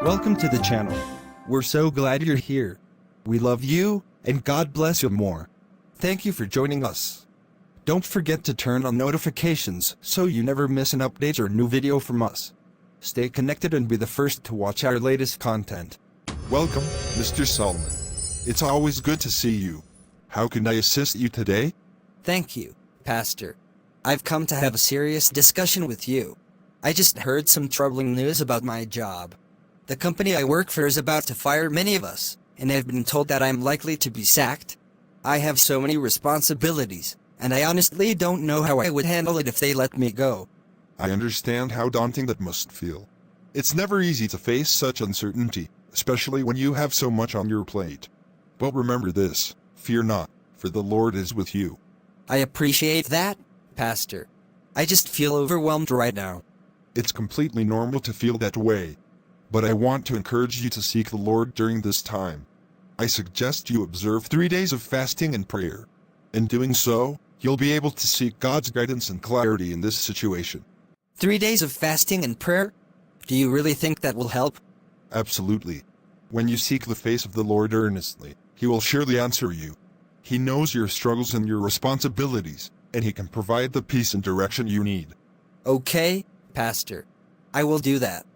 Welcome to the channel. We're so glad you're here. We love you, and God bless you more. Thank you for joining us. Don't forget to turn on notifications so you never miss an update or new video from us. Stay connected and be the first to watch our latest content. Welcome, Mr. Solomon. It's always good to see you. How can I assist you today? Thank you, Pastor. I've come to have a serious discussion with you. I just heard some troubling news about my job. The company I work for is about to fire many of us, and I've been told that I'm likely to be sacked. I have so many responsibilities, and I honestly don't know how I would handle it if they let me go. I understand how daunting that must feel. It's never easy to face such uncertainty, especially when you have so much on your plate. But remember this, fear not, for the Lord is with you. I appreciate that, Pastor. I just feel overwhelmed right now. It's completely normal to feel that way. But I want to encourage you to seek the Lord during this time. I suggest you observe 3 days of fasting and prayer. In doing so, you'll be able to seek God's guidance and clarity in this situation. 3 days of fasting and prayer? Do you really think that will help? Absolutely. When you seek the face of the Lord earnestly, He will surely answer you. He knows your struggles and your responsibilities, and He can provide the peace and direction you need. Okay, Pastor. I will do that.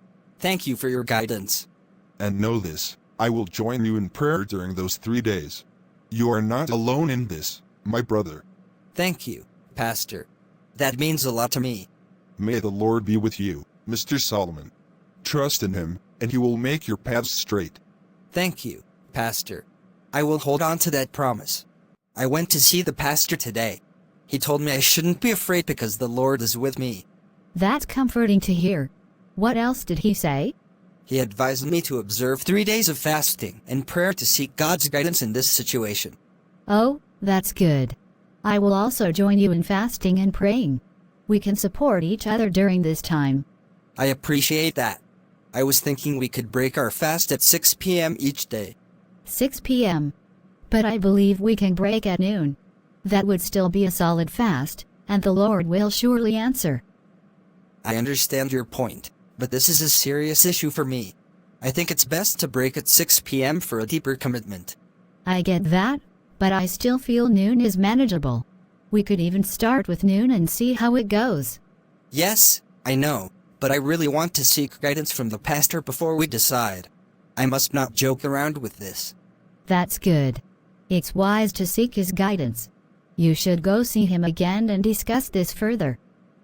Thank you for your guidance. And know this, I will join you in prayer during those 3 days. You are not alone in this, my brother. Thank you, Pastor. That means a lot to me. May the Lord be with you, Mr. Solomon. Trust in Him, and He will make your paths straight. Thank you, Pastor. I will hold on to that promise. I went to see the pastor today. He told me I shouldn't be afraid because the Lord is with me. That's comforting to hear. What else did he say? He advised me to observe 3 days of fasting and prayer to seek God's guidance in this situation. Oh, that's good. I will also join you in fasting and praying. We can support each other during this time. I appreciate that. I was thinking we could break our fast at 6 p.m. each day. 6 p.m. But I believe we can break at noon. That would still be a solid fast, and the Lord will surely answer. I understand your point, but this is a serious issue for me. I think it's best to break at 6 p.m. for a deeper commitment. I get that, but I still feel noon is manageable. We could even start with noon and see how it goes. Yes, I know, but I really want to seek guidance from the pastor before we decide. I must not joke around with this. That's good. It's wise to seek his guidance. You should go see him again and discuss this further.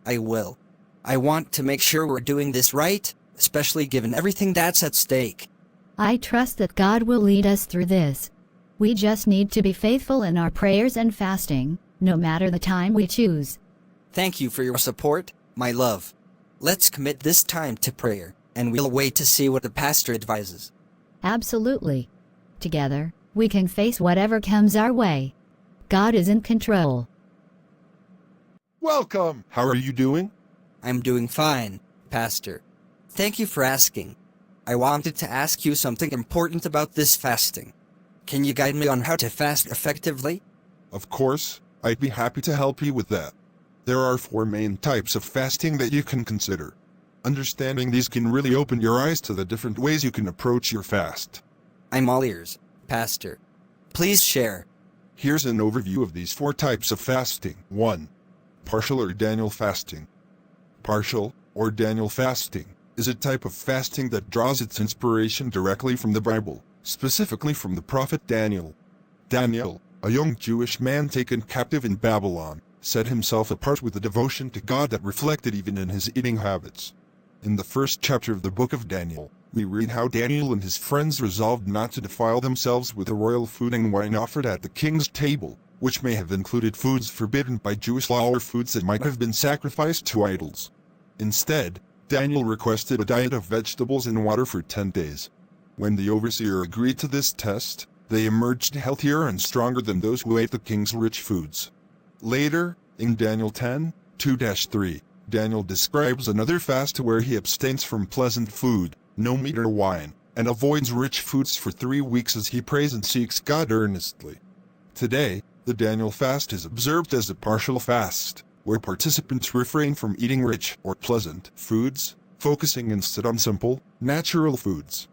I will. I want to make sure we're doing this right, especially given everything that's at stake. I trust that God will lead us through this. We just need to be faithful in our prayers and fasting, no matter the time we choose. Thank you for your support, my love. Let's commit this time to prayer, and we'll wait to see what the pastor advises. Absolutely. Together, we can face whatever comes our way. God is in control. Welcome! How are you doing? I'm doing fine, Pastor. Thank you for asking. I wanted to ask you something important about this fasting. Can you guide me on how to fast effectively? Of course, I'd be happy to help you with that. There are 4 main types of fasting that you can consider. Understanding these can really open your eyes to the different ways you can approach your fast. I'm all ears, Pastor. Please share. Here's an overview of these 4 types of fasting. 1. Partial or Daniel fasting. Partial, or Daniel fasting, is a type of fasting that draws its inspiration directly from the Bible, specifically from the prophet Daniel. Daniel, a young Jewish man taken captive in Babylon, set himself apart with a devotion to God that reflected even in his eating habits. In the first chapter of the book of Daniel, we read how Daniel and his friends resolved not to defile themselves with the royal food and wine offered at the king's table, which may have included foods forbidden by Jewish law or foods that might have been sacrificed to idols. Instead, Daniel requested a diet of vegetables and water for 10 days. When the overseer agreed to this test, they emerged healthier and stronger than those who ate the king's rich foods. Later, in Daniel 10:2-3, Daniel describes another fast where he abstains from pleasant food, no meat or wine, and avoids rich foods for 3 weeks as he prays and seeks God earnestly. Today, the Daniel fast is observed as a partial fast, where participants refrain from eating rich or pleasant foods, focusing instead on simple, natural foods.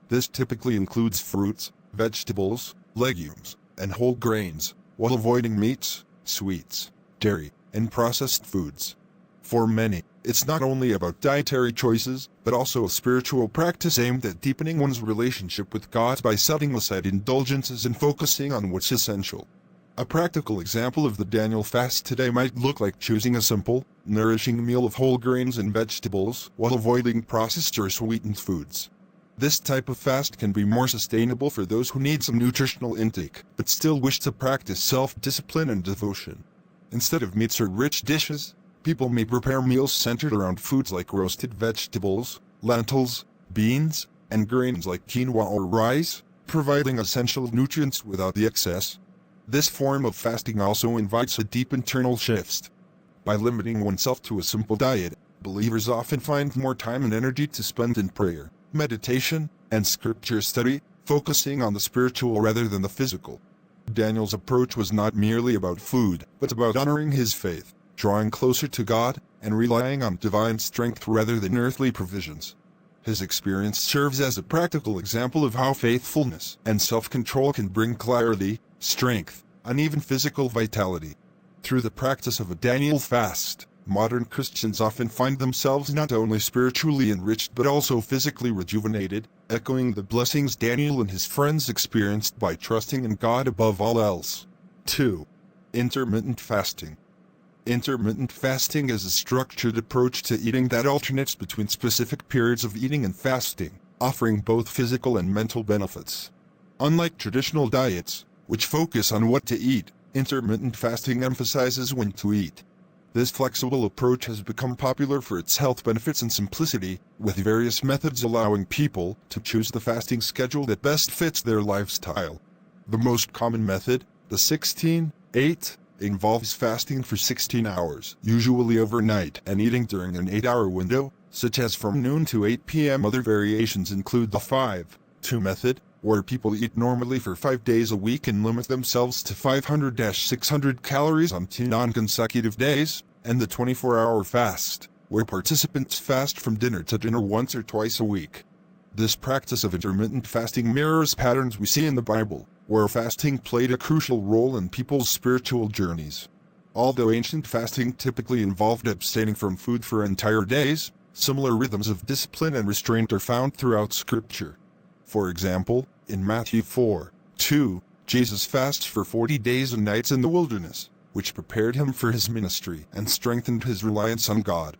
This typically includes fruits, vegetables, legumes, and whole grains, while avoiding meats, sweets, dairy, and processed foods. For many, it's not only about dietary choices, but also a spiritual practice aimed at deepening one's relationship with God by setting aside indulgences and focusing on what's essential. A practical example of the Daniel fast today might look like choosing a simple, nourishing meal of whole grains and vegetables while avoiding processed or sweetened foods. This type of fast can be more sustainable for those who need some nutritional intake, but still wish to practice self-discipline and devotion. Instead of meats or rich dishes, people may prepare meals centered around foods like roasted vegetables, lentils, beans, and grains like quinoa or rice, providing essential nutrients without the excess. This form of fasting also invites a deep internal shift. By limiting oneself to a simple diet, believers often find more time and energy to spend in prayer, meditation, and scripture study, focusing on the spiritual rather than the physical. Daniel's approach was not merely about food, but about honoring his faith, drawing closer to God, and relying on divine strength rather than earthly provisions. His experience serves as a practical example of how faithfulness and self-control can bring clarity, strength, and even physical vitality. Through the practice of a Daniel fast, modern Christians often find themselves not only spiritually enriched but also physically rejuvenated, echoing the blessings Daniel and his friends experienced by trusting in God above all else. 2. Intermittent fasting. Intermittent fasting is a structured approach to eating that alternates between specific periods of eating and fasting, offering both physical and mental benefits. Unlike traditional diets, which focus on what to eat, intermittent fasting emphasizes when to eat. This flexible approach has become popular for its health benefits and simplicity, with various methods allowing people to choose the fasting schedule that best fits their lifestyle. The most common method, the 16-8, involves fasting for 16 hours, usually overnight, and eating during an 8-hour window, such as from noon to 8 p.m. Other variations include the 5-2 method, where people eat normally for 5 days a week and limit themselves to 500-600 calories on 2 non-consecutive days, and the 24-hour fast, where participants fast from dinner to dinner once or twice a week. This practice of intermittent fasting mirrors patterns we see in the Bible, where fasting played a crucial role in people's spiritual journeys. Although ancient fasting typically involved abstaining from food for entire days, similar rhythms of discipline and restraint are found throughout Scripture. For example, in Matthew 4:2, Jesus fasts for 40 days and nights in the wilderness, which prepared him for his ministry and strengthened his reliance on God.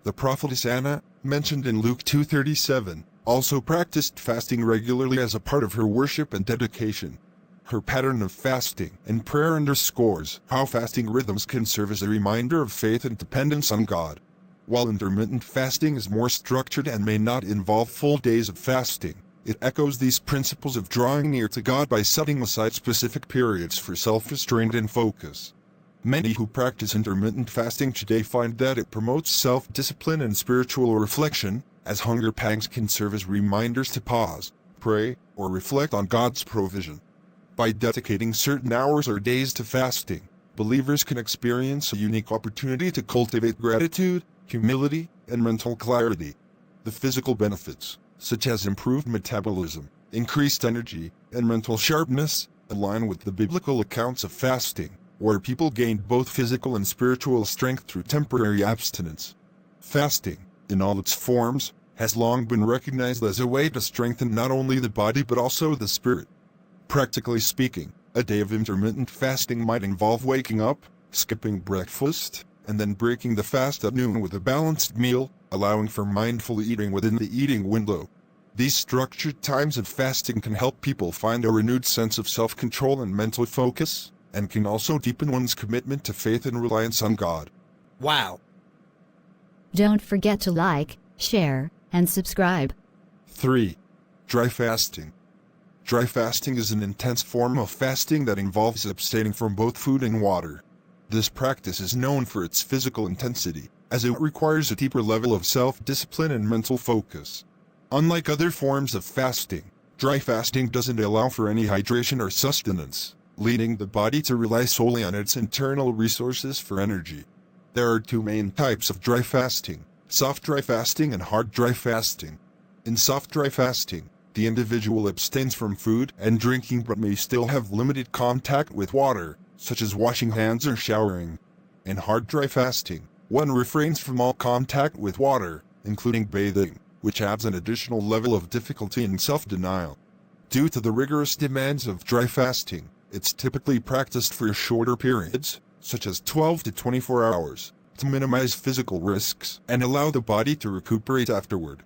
The prophetess Anna, mentioned in Luke 2:37, also practiced fasting regularly as a part of her worship and dedication. Her pattern of fasting and prayer underscores how fasting rhythms can serve as a reminder of faith and dependence on God. While intermittent fasting is more structured and may not involve full days of fasting, it echoes these principles of drawing near to God by setting aside specific periods for self-restraint and focus. Many who practice intermittent fasting today find that it promotes self-discipline and spiritual reflection, as hunger pangs can serve as reminders to pause, pray, or reflect on God's provision. By dedicating certain hours or days to fasting, believers can experience a unique opportunity to cultivate gratitude, humility, and mental clarity. The physical benefits, such as improved metabolism, increased energy, and mental sharpness, align with the biblical accounts of fasting, where people gained both physical and spiritual strength through temporary abstinence. Fasting, in all its forms, has long been recognized as a way to strengthen not only the body but also the spirit. Practically speaking, a day of intermittent fasting might involve waking up, skipping breakfast, and then breaking the fast at noon with a balanced meal, allowing for mindful eating within the eating window. These structured times of fasting can help people find a renewed sense of self-control and mental focus, and can also deepen one's commitment to faith and reliance on God. Wow. Don't forget to like, share, and subscribe. 3. Dry fasting. Dry fasting is an intense form of fasting that involves abstaining from both food and water. This practice is known for its physical intensity, as it requires a deeper level of self-discipline and mental focus. Unlike other forms of fasting, dry fasting doesn't allow for any hydration or sustenance, leading the body to rely solely on its internal resources for energy. There are 2 main types of dry fasting: Soft dry fasting and hard dry fasting. In soft dry fasting, the individual abstains from food and drinking but may still have limited contact with water, such as washing hands or showering. In hard dry fasting, one refrains from all contact with water, including bathing, which adds an additional level of difficulty and self-denial. Due to the rigorous demands of dry fasting, it's typically practiced for shorter periods, such as 12 to 24 hours, to minimize physical risks and allow the body to recuperate afterward.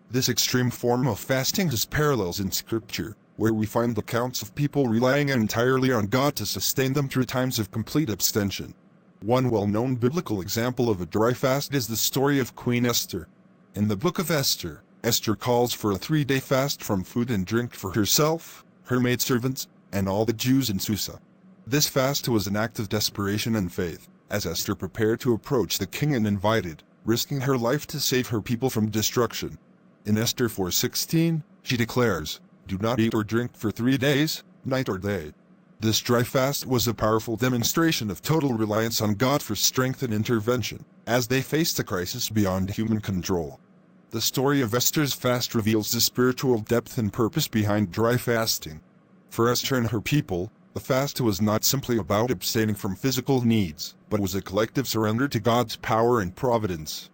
This extreme form of fasting has parallels in Scripture, where we find accounts of people relying entirely on God to sustain them through times of complete abstention. One well-known biblical example of a dry fast is the story of Queen Esther. In the book of Esther, Esther calls for a 3-day fast from food and drink for herself, her maidservants, and all the Jews in Susa. This fast was an act of desperation and faith, as Esther prepared to approach the king and invited, risking her life to save her people from destruction. In Esther 4:16, she declares, "Do not eat or drink for 3 days, night or day." This dry fast was a powerful demonstration of total reliance on God for strength and intervention, as they faced a crisis beyond human control. The story of Esther's fast reveals the spiritual depth and purpose behind dry fasting. For Esther and her people, the fast was not simply about abstaining from physical needs, but was a collective surrender to God's power and providence.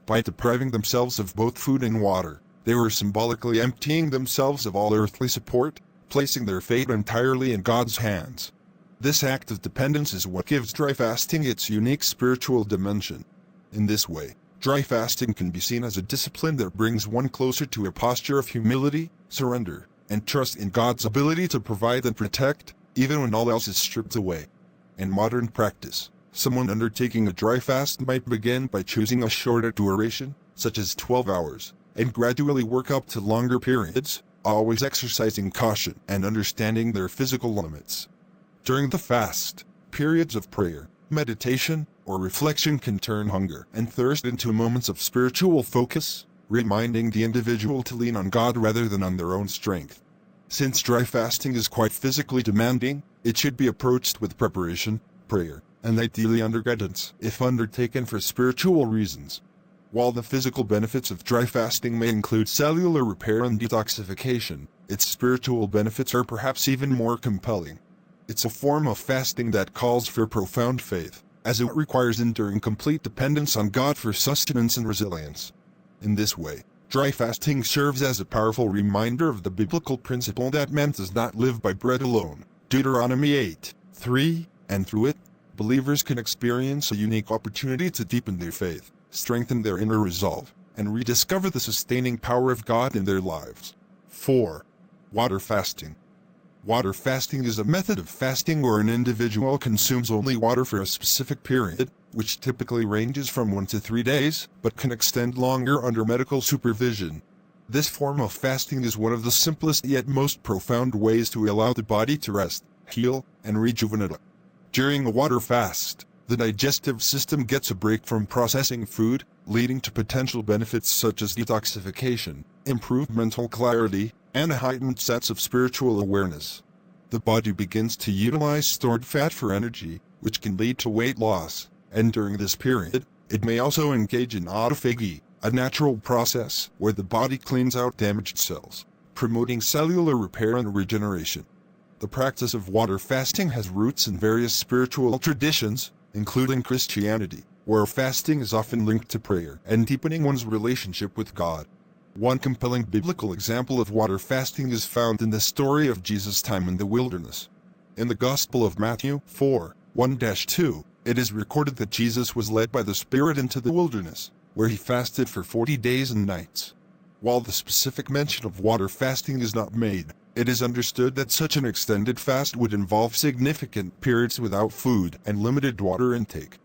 By depriving themselves of both food and water, they were symbolically emptying themselves of all earthly support, placing their fate entirely in God's hands. This act of dependence is what gives dry fasting its unique spiritual dimension. In this way, dry fasting can be seen as a discipline that brings one closer to a posture of humility, surrender, and trust in God's ability to provide and protect, even when all else is stripped away. In modern practice, someone undertaking a dry fast might begin by choosing a shorter duration, such as 12 hours, and gradually work up to longer periods, always exercising caution and understanding their physical limits. During the fast, periods of prayer, meditation, or reflection can turn hunger and thirst into moments of spiritual focus, reminding the individual to lean on God rather than on their own strength. Since dry fasting is quite physically demanding, it should be approached with preparation, prayer, and ideally under guidance if undertaken for spiritual reasons. While the physical benefits of dry fasting may include cellular repair and detoxification, its spiritual benefits are perhaps even more compelling. It's a form of fasting that calls for profound faith, as it requires enduring complete dependence on God for sustenance and resilience. In this way, dry fasting serves as a powerful reminder of the biblical principle that man does not live by bread alone, Deuteronomy 8:3, and through it, believers can experience a unique opportunity to deepen their faith, strengthen their inner resolve, and rediscover the sustaining power of God in their lives. 4. Water fasting. Water fasting is a method of fasting where an individual consumes only water for a specific period, which typically ranges from 1 to 3 days, but can extend longer under medical supervision. This form of fasting is one of the simplest yet most profound ways to allow the body to rest, heal, and rejuvenate. During a water fast, the digestive system gets a break from processing food, leading to potential benefits such as detoxification, improved mental clarity, and a heightened sense of spiritual awareness. The body begins to utilize stored fat for energy, which can lead to weight loss, and during this period, it may also engage in autophagy, a natural process where the body cleans out damaged cells, promoting cellular repair and regeneration. The practice of water fasting has roots in various spiritual traditions, including Christianity, where fasting is often linked to prayer and deepening one's relationship with God. One compelling biblical example of water fasting is found in the story of Jesus' time in the wilderness. In the Gospel of Matthew 4:1-2, it is recorded that Jesus was led by the Spirit into the wilderness, where he fasted for 40 days and nights. While the specific mention of water fasting is not made, it is understood that such an extended fast would involve significant periods without food and limited water intake.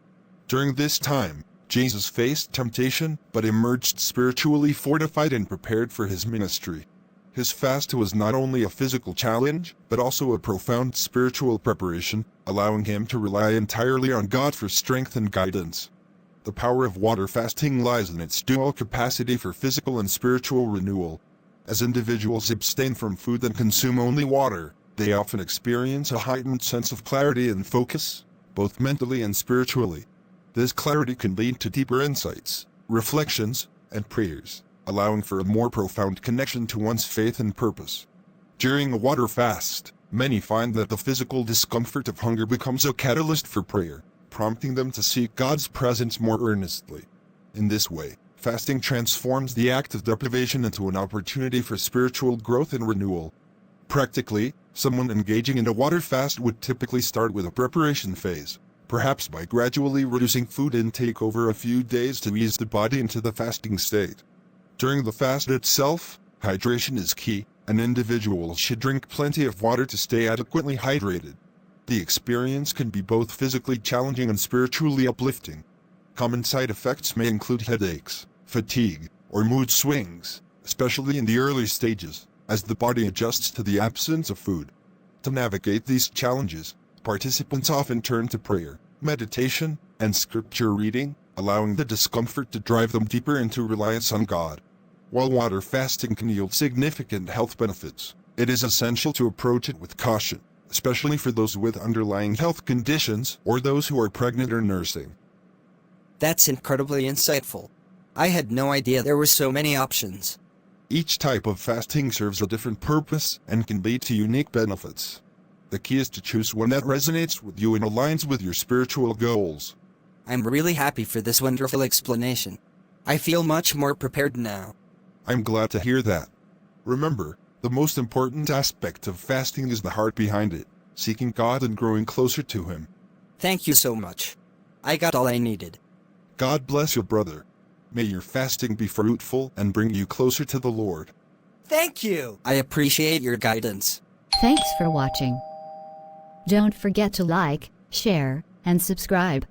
During this time, Jesus faced temptation, but emerged spiritually fortified and prepared for his ministry. His fast was not only a physical challenge, but also a profound spiritual preparation, allowing him to rely entirely on God for strength and guidance. The power of water fasting lies in its dual capacity for physical and spiritual renewal. As individuals abstain from food and consume only water, they often experience a heightened sense of clarity and focus, both mentally and spiritually. This clarity can lead to deeper insights, reflections, and prayers, allowing for a more profound connection to one's faith and purpose. During a water fast, many find that the physical discomfort of hunger becomes a catalyst for prayer, prompting them to seek God's presence more earnestly. In this way, fasting transforms the act of deprivation into an opportunity for spiritual growth and renewal. Practically, someone engaging in a water fast would typically start with a preparation phase, perhaps by gradually reducing food intake over a few days to ease the body into the fasting state. During the fast itself, hydration is key. An individual should drink plenty of water to stay adequately hydrated. The experience can be both physically challenging and spiritually uplifting. Common side effects may include headaches, fatigue, or mood swings, especially in the early stages, as the body adjusts to the absence of food. To navigate these challenges, participants often turn to prayer, meditation, and scripture reading, allowing the discomfort to drive them deeper into reliance on God. While water fasting can yield significant health benefits, it is essential to approach it with caution, especially for those with underlying health conditions or those who are pregnant or nursing. That's incredibly insightful. I had no idea there were so many options. Each type of fasting serves a different purpose and can lead to unique benefits. The key is to choose one that resonates with you and aligns with your spiritual goals. I'm really happy for this wonderful explanation. I feel much more prepared now. I'm glad to hear that. Remember, the most important aspect of fasting is the heart behind it, seeking God and growing closer to Him. Thank you so much. I got all I needed. God bless you, brother. May your fasting be fruitful and bring you closer to the Lord. Thank you. I appreciate your guidance. Thanks for watching. Don't forget to like, share, and subscribe.